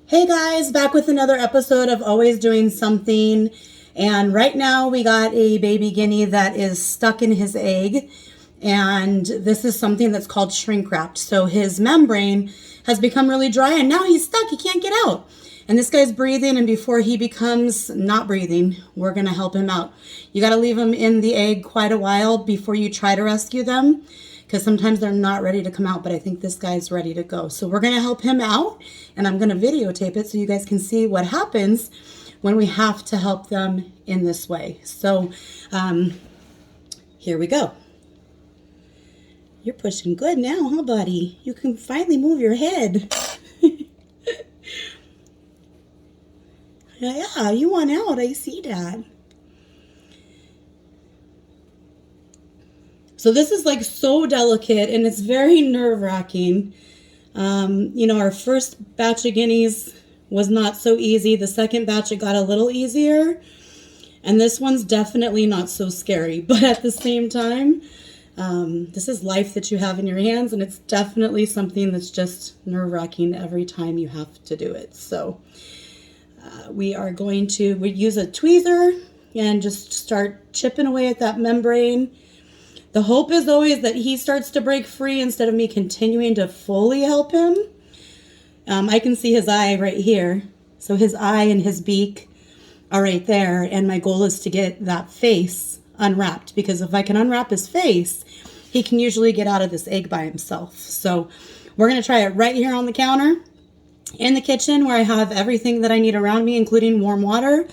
Hey guys, back with another episode of Always Doing Something. And right now we got a baby guinea that is stuck in his egg. And this is something that's called shrink wrapped. So his membrane has become really dry and now he's stuck. He can't get out. And this guy's breathing, and before he becomes not breathing, we're going to help him out. You got to leave him in the egg quite a while before you try to rescue them, because sometimes they're not ready to come out, but I think this guy's ready to go. So we're going to help him out, and I'm going to videotape it so you guys can see what happens when we have to help them in this way. So here we go. You're pushing good now, huh, buddy? You can finally move your head. Yeah, you want out. I see that. So this is like so delicate and it's very nerve-wracking. Our first batch of guineas was not so easy. The second batch, it got a little easier. And this one's definitely not so scary. But at the same time, this is life that you have in your hands. And it's definitely something that's just nerve-wracking every time you have to do it. So we use a tweezer and just start chipping away at that membrane. The hope is always that he starts to break free instead of me continuing to fully help him. I can see his eye right here. So his eye and his beak are right there. And my goal is to get that face unwrapped, because if I can unwrap his face, he can usually get out of this egg by himself. So we're going to try it right here on the counter in the kitchen, where I have everything that I need around me, including warm water,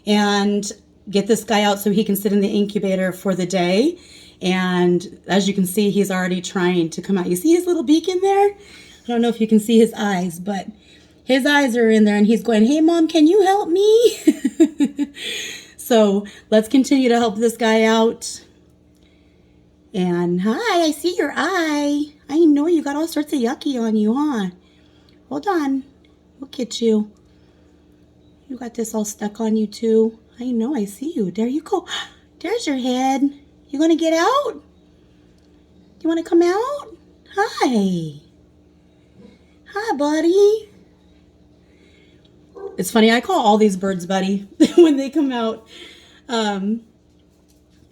and get this guy out so he can sit in the incubator for the day. And as you can see, he's already trying to come out. You see his little beak in there? I don't know if you can see his eyes, but his eyes are in there and he's going, "Hey mom, can you help me?" So let's continue to help this guy out. And hi, I see your eye. I know you got all sorts of yucky on you, huh? Hold on. Look at you. You got this all stuck on you too. I know, I see you. There you go. There's your head. You gonna get out? You wanna come out? Hi. Hi, buddy. It's funny, I call all these birds buddy when they come out. And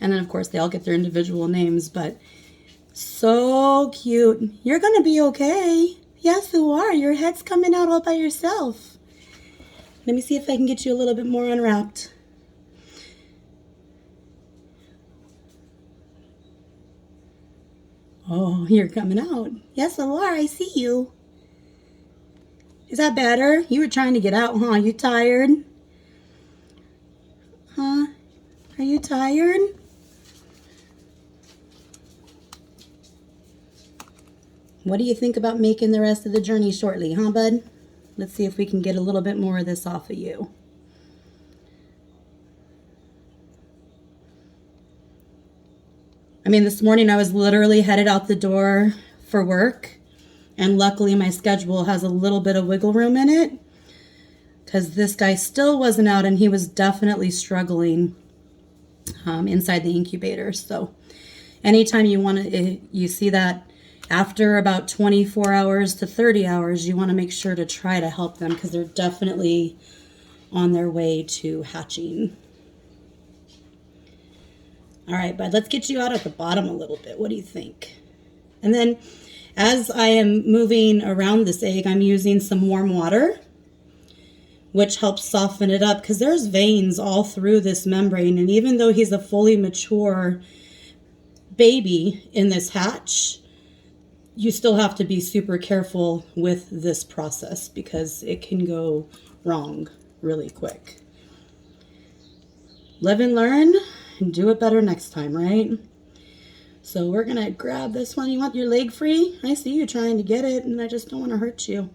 then of course they all get their individual names, but so cute. You're gonna be okay. Yes, you are. Your head's coming out all by yourself. Let me see if I can get you a little bit more unwrapped. Oh, you're coming out. Yes, you are. I see you. Is that better? You were trying to get out, huh? You tired? Huh? Are you tired? What do you think about making the rest of the journey shortly, huh, bud? Let's see if we can get a little bit more of this off of you. I mean, this morning I was literally headed out the door for work, and luckily my schedule has a little bit of wiggle room in it, because this guy still wasn't out and he was definitely struggling inside the incubator. So anytime you see that after about 24 hours to 30 hours, you want to make sure to try to help them, because they're definitely on their way to hatching. All right, bud, let's get you out at the bottom a little bit. What do you think? And then as I am moving around this egg, I'm using some warm water, which helps soften it up, because there's veins all through this membrane. And even though he's a fully mature baby in this hatch, you still have to be super careful with this process, because it can go wrong really quick. Live and learn and do it better next time, right? So we're gonna grab this one. You want your leg free? I see you trying to get it, and I just don't want to hurt you.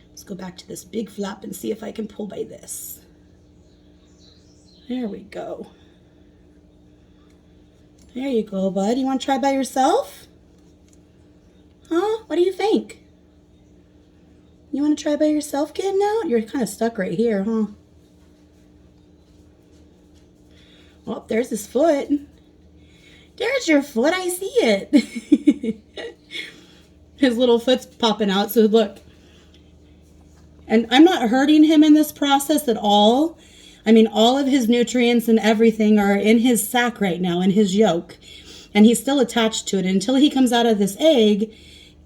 Let's go back to this big flap and see if I can pull by this. There we go. There you go, bud. You want to try by yourself? Huh? What do you think? You want to try by yourself getting out? You're kind of stuck right here, huh? Oh, there's his foot. There's your foot. I see it. His little foot's popping out. So look. And I'm not hurting him in this process at all. I mean, all of his nutrients and everything are in his sac right now, in his yolk. And he's still attached to it. Until he comes out of this egg,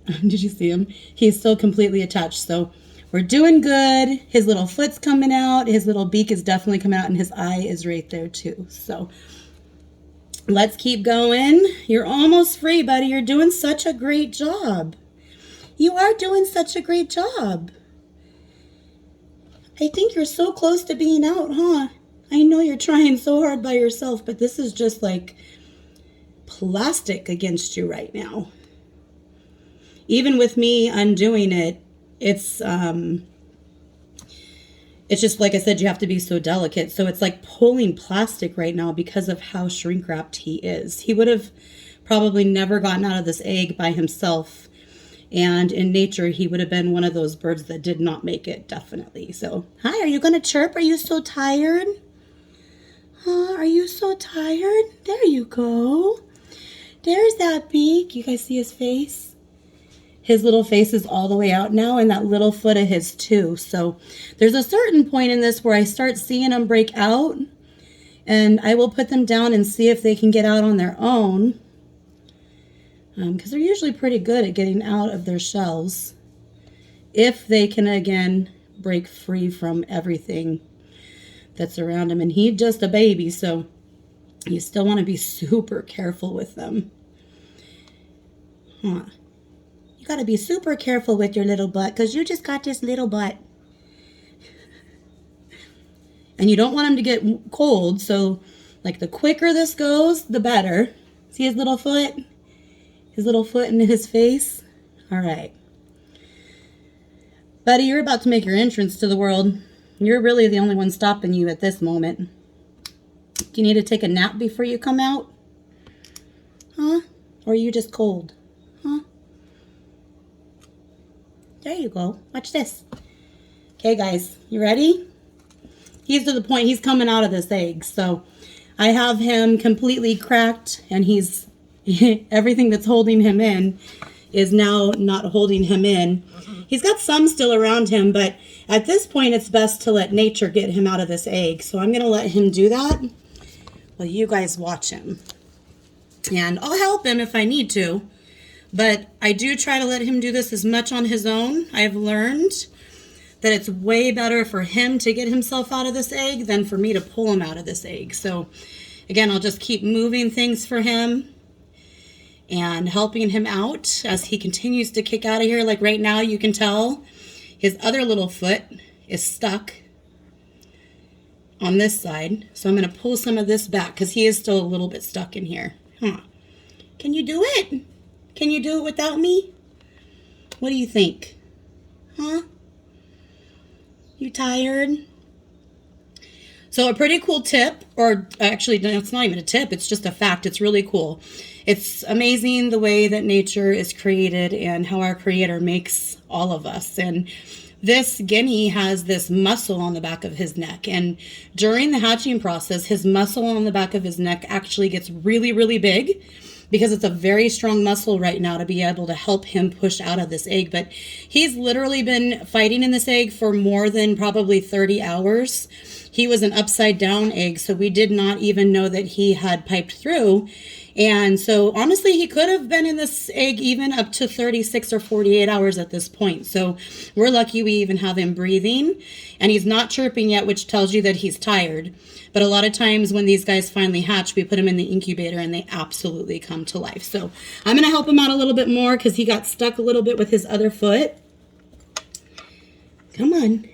did you see him? He's still completely attached. So we're doing good. His little foot's coming out. His little beak is definitely coming out. And his eye is right there too. So let's keep going. You're almost free, buddy. You're doing such a great job. You are doing such a great job. I think you're so close to being out, huh? I know you're trying so hard by yourself, but this is just like plastic against you right now. Even with me undoing it, it's just like I said, you have to be so delicate. So it's like pulling plastic right now because of how shrink wrapped he is. He would have probably never gotten out of this egg by himself. And in nature, he would have been one of those birds that did not make it, definitely. So, hi, are you going to chirp? Are you so tired? Are you so tired? There you go. There's that beak. You guys see his face? His little face is all the way out now, and that little foot of his too. So there's a certain point in this where I start seeing them break out, and I will put them down and see if they can get out on their own. Because they're usually pretty good at getting out of their shells if they can, again, break free from everything that's around them. And he's just a baby, so you still want to be super careful with them. You got to be super careful with your little butt because you just got this little butt. And you don't want him to get cold, so like the quicker this goes, the better. See his little foot? His little foot in his face. All right. Buddy, you're about to make your entrance to the world. You're really the only one stopping you at this moment. Do you need to take a nap before you come out? Huh? Or are you just cold? Huh? There you go. Watch this. Okay, guys. You ready? He's to the point he's coming out of this egg. So I have him completely cracked, and he's everything that's holding him in is now not holding him in. He's got some still around him, but at this point it's best to let nature get him out of this egg. So I'm going to let him do that while you guys watch him. And I'll help him if I need to, but I do try to let him do this as much on his own. I've learned that it's way better for him to get himself out of this egg than for me to pull him out of this egg. So again, I'll just keep moving things for him and helping him out as he continues to kick out of here. Like right now, you can tell his other little foot is stuck on this side. So I'm going to pull some of this back because he is still a little bit stuck in here. Can you do it? Can you do it without me? What do you think? You tired? So a pretty cool tip, or actually it's not even a tip, it's just a fact. It's really cool. It's amazing the way that nature is created and how our Creator makes all of us. And this guinea has this muscle on the back of his neck. And during the hatching process, his muscle on the back of his neck actually gets really, really big because it's a very strong muscle right now to be able to help him push out of this egg. But he's literally been fighting in this egg for more than probably 30 hours. He was an upside down egg, so we did not even know that he had piped through. And so honestly, he could have been in this egg even up to 36 or 48 hours at this point. So we're lucky we even have him breathing, and he's not chirping yet, which tells you that he's tired. But a lot of times when these guys finally hatch, we put them in the incubator and they absolutely come to life. So I'm going to help him out a little bit more because he got stuck a little bit with his other foot. Come on.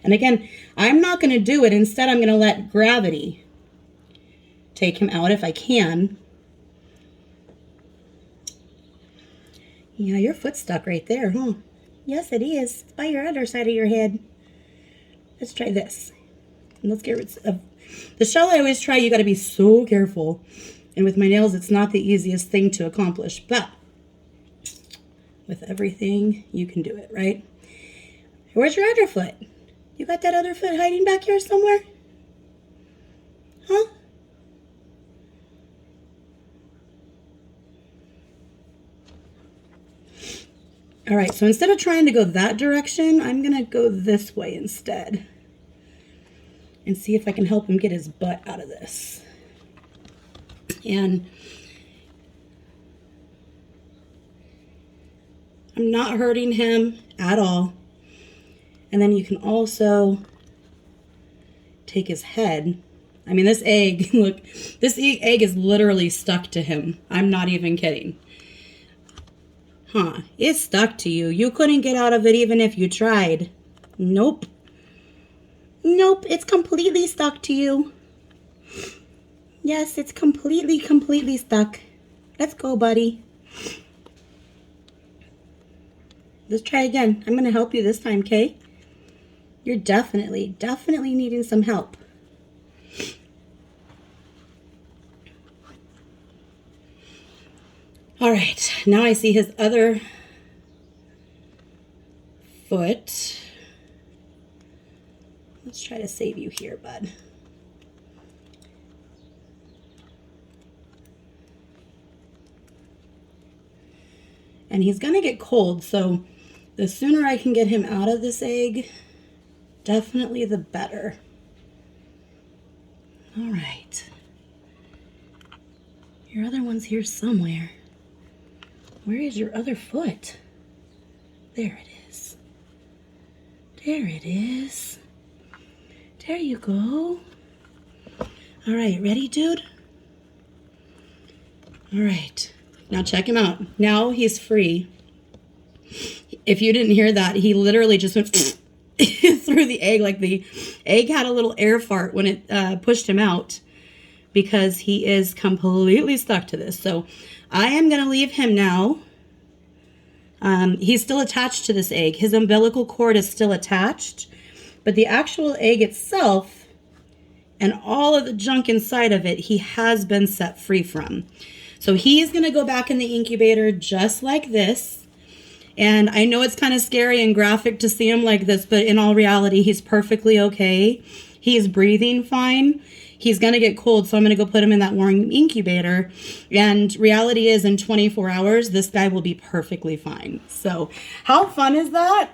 And again, I'm not going to do it. Instead, I'm going to let gravity take him out if I can. Yeah, your foot's stuck right there, huh? Yes, it is. It's by your other side of your head. Let's try this. And let's get rid of the shell. I always try. You got to be so careful. And with my nails, it's not the easiest thing to accomplish. But with everything, you can do it, right? Where's your other foot? You got that other foot hiding back here somewhere? Huh? All right, so instead of trying to go that direction, I'm gonna go this way instead and see if I can help him get his butt out of this. And I'm not hurting him at all. And then you can also take his head. I mean, this egg, look, this egg is literally stuck to him. I'm not even kidding. Huh, it's stuck to you. You couldn't get out of it even if you tried. Nope. Nope, it's completely stuck to you. Yes, it's completely stuck. Let's go, buddy. Let's try again. I'm going to help you this time, Kay. You're definitely needing some help. All right, now I see his other foot. Let's try to save you here, bud. And he's gonna get cold, so the sooner I can get him out of this egg, definitely the better. All right. Your other one's here somewhere. Where is your other foot? There it is. There it is. There you go. All right, ready, dude? All right, now check him out. Now he's free. If you didn't hear that, he literally just went through the egg, like the egg had a little air fart when it pushed him out, because he is completely stuck to this. So I am going to leave him now. He's still attached to this egg. His umbilical cord is still attached, but the actual egg itself and all of the junk inside of it, he has been set free from. So he's going to go back in the incubator just like this. And I know it's kind of scary and graphic to see him like this, but in all reality, he's perfectly okay. He's breathing fine. He's going to get cold, so I'm going to go put him in that warm incubator. And reality is, in 24 hours, this guy will be perfectly fine. So how fun is that?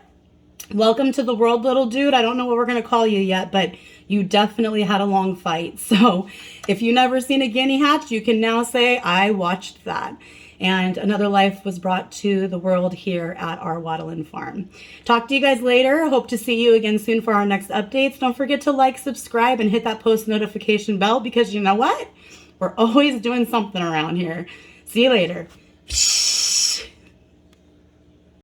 Welcome to the world, little dude. I don't know what we're going to call you yet, but you definitely had a long fight. So if you've never seen a guinea hatch, you can now say, I watched that. And another life was brought to the world here at our Waddlin Farm. Talk to you guys later. Hope to see you again soon for our next updates. Don't forget to like, subscribe, and hit that post notification bell, because you know what? We're always doing something around here. See you later.